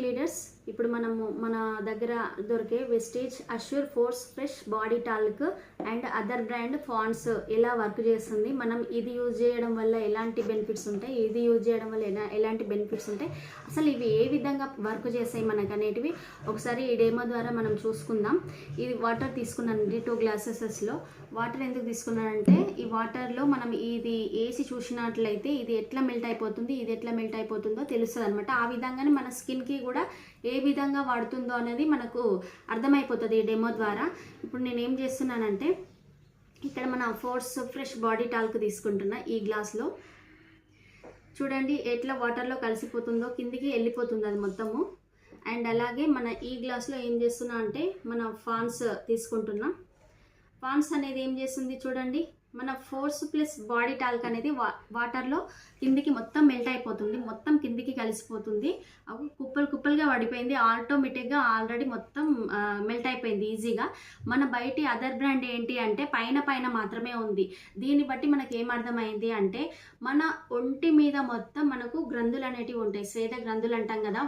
Morning leaders, ఇప్పుడు మనము మన దగ్గర దొరికే Vestige Assure force fresh body talc and other brand ఫాండ్స్ ఎలా వర్క్ చేస్తుంది, మనం ఇది యూజ్ చేయడం వల్ల ఎలాంటి బెనిఫిట్స్ ఉంటాయి, ఇది యూజ్ చేయడం వల్ల ఎలాంటి బెనిఫిట్స్ ఉంటాయి, అసలు ఇవి ఏ విధంగా వర్క్ చేస్తాయి మనకు అనేటివి ఒకసారి ఈ డెమో ద్వారా మనం చూసుకుందాం. ఇది వాటర్ తీసుకున్నానండి 2 గ్లాసెస్లో. వాటర్ ఎందుకు తీసుకున్నానంటే ఈ వాటర్లో మనం ఇది వేసి చూసినట్లయితే ఇది ఎట్లా మెల్ట్ అయిపోతుంది, ఇది ఎట్లా మెల్ట్ అయిపోతుందో తెలుస్తుంది అనమాట. ఆ విధంగానే మన స్కిన్కి కూడా ఏ విధంగా వాడుతుందో అనేది మనకు అర్థమైపోతుంది ఈ డెమో ద్వారా. ఇప్పుడు నేను ఏం చేస్తున్నానంటే ఇక్కడ మన ఫోర్స్ ఫ్రెష్ బాడీ టాల్క్ తీసుకుంటున్నా. ఈ గ్లాస్లో చూడండి ఎట్లా వాటర్లో కలిసిపోతుందో, కిందికి వెళ్ళిపోతుంది అది మొత్తము. అండ్ అలాగే మన ఈ గ్లాస్లో ఏం చేస్తున్నా అంటే మన ఫాన్స్ తీసుకుంటున్నా. ఫాన్స్ అనేది ఏం చేస్తుంది చూడండి, మన ఫోర్స్ ప్లస్ బాడీ టాల్క్ అనేది వాటర్లో కిందికి మొత్తం మెల్ట్ అయిపోతుంది, మొత్తం కిందికి కలిసిపోతుంది. అవి కుప్పలు కుప్పలుగా పడిపోయింది, ఆటోమేటిక్గా ఆల్రెడీ మొత్తం మెల్ట్ అయిపోయింది ఈజీగా. మన బయటి అదర్ బ్రాండ్ ఏంటి అంటే పైన పైన మాత్రమే ఉంది. దీన్ని బట్టి మనకి ఏమర్థమైంది అంటే మన ఒంటి మీద మొత్తం మనకు గ్రంథులు అనేటివి ఉంటాయి, శ్వేత గ్రంథులు అంటాం కదా,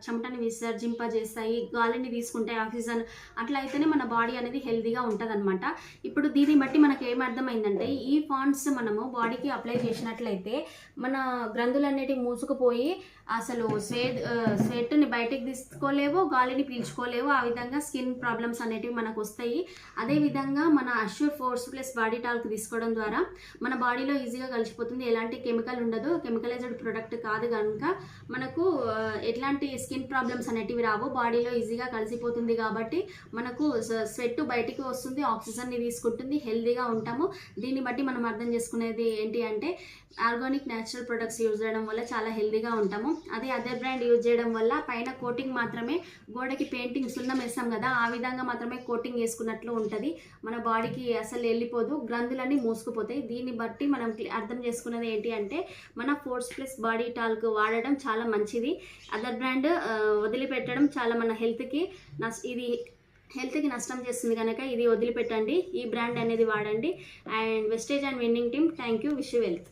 చెమటని విసర్జింపజేస్తాయి, గాలిని తీసుకుంటాయి, ఆక్సిజన్. అట్లా అయితేనే మన బాడీ అనేది హెల్తీగా ఉంటుంది అనమాట. ఇప్పుడు దీన్ని బట్టి మనకి ఏమర్థమైందంటే ఈ ఫాండ్స్ మనము బాడీకి అప్లై చేసినట్లయితే మన గ్రంథులు అనేటివి మూసుకుపోయి అసలు స్వెట్ని బయటకు తీసుకోలేవు, గాలిని పీల్చుకోలేవు. ఆ విధంగా స్కిన్ ప్రాబ్లమ్స్ అనేటివి మనకు వస్తాయి. అదేవిధంగా మన assure force plus body talc తీసుకోవడం ద్వారా మన బాడీలో ఈజీగా కలిసిపోతుంది, ఎలాంటి కెమికల్ ఉండదు, కెమికలైజ్డ్ ప్రొడక్ట్ కాదు కనుక మనకు ఎట్లాంటి స్కిన్ ప్రాబ్లమ్స్ అనేటివి రావు, బాడీలో ఈజీగా కలిసిపోతుంది. కాబట్టి మనకు స్వెట్ బయటికి వస్తుంది, ఆక్సిజన్ని తీసుకుంటుంది, హెల్తీగా ఉంటాము. దీన్ని బట్టి మనం అర్థం చేసుకునేది ఏంటి అంటే ఆర్గానిక్ న్యాచురల్ ప్రొడక్ట్స్ యూజ్ చేయడం వల్ల చాలా హెల్తీగా ఉంటాము. అదే అదర్ బ్రాండ్ యూజ్ చేయడం వల్ల పైన కోటింగ్ మాత్రమే, గోడకి పెయింటింగ్ సున్నం వేస్తాం కదా ఆ విధంగా మాత్రమే కోటింగ్ వేసుకున్నట్లు ఉంటుంది, మన బాడీకి అసలు వెళ్ళిపోదు, గ్రంథులన్నీ మూసుకుపోతాయి. దీన్ని బట్టి మనం అర్థం చేసుకున్నది ఏంటి అంటే మన ఫోర్స్ ప్లస్ బాడీ టాల్క్ వాడడం చాలా మంచిది. అదర్ బ్రాండ్ వదిలిపెట్టడం చాలా మన హెల్త్కి నష్టం చేస్తుంది కనుక ఇది వదిలిపెట్టండి, ఈ బ్రాండ్ అనేది వాడండి. And wastage and winning team, thank you, wish you wealth.